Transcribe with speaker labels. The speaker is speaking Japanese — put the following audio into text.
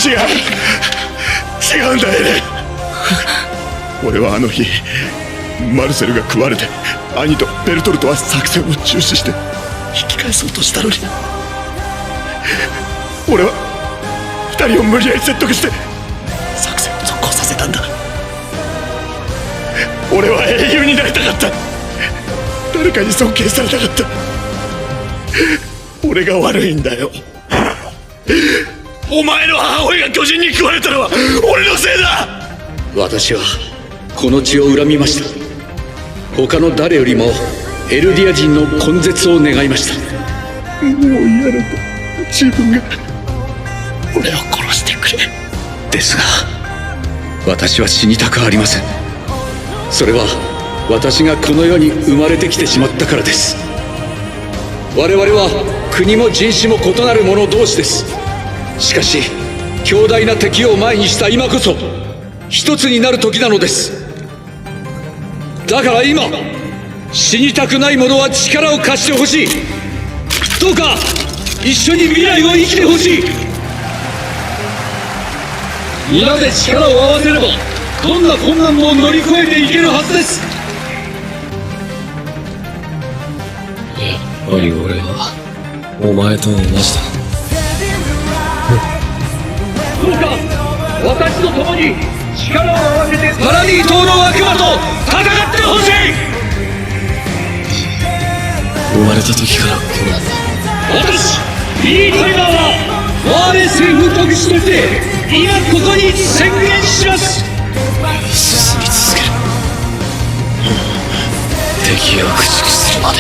Speaker 1: 違うんだエレン。俺はあの日マルセルが食われて兄とベルトルトは作戦を中止して引き返そうとしたのに、俺は二人を無理やり説得して作戦を続行させたんだ。俺は英雄になりたかった。誰かに尊敬されたかった。俺が悪いんだよ。お前の母親が巨人に食われたのは俺のせいだ。
Speaker 2: 私はこの地を恨みました。他の誰よりもエルディア人の根絶を願いました。
Speaker 1: もう嫌だと自分が俺を殺してくれ。
Speaker 2: ですが私は死にたくありません。それは私がこの世に生まれてきてしまったからです。我々は国も人種も異なる者同士です。しかし強大な敵を前にした今こそ一つになる時なのです。だから今死にたくない者は力を貸してほしい。どうか一緒に未来を生きてほしい。皆で力を合わせればどんな困難も乗り越えていけるはずです。
Speaker 3: やっぱり俺はお前と同じだ。
Speaker 2: どうか私と共に力を合わせてパラディ島の悪魔と戦ってほしい。
Speaker 3: 生まれた時からこうなんだ。
Speaker 2: 私ビリー・タイガーはワーレ政府特使として今ここに宣言します。
Speaker 3: 進み続ける。敵を駆逐するまで。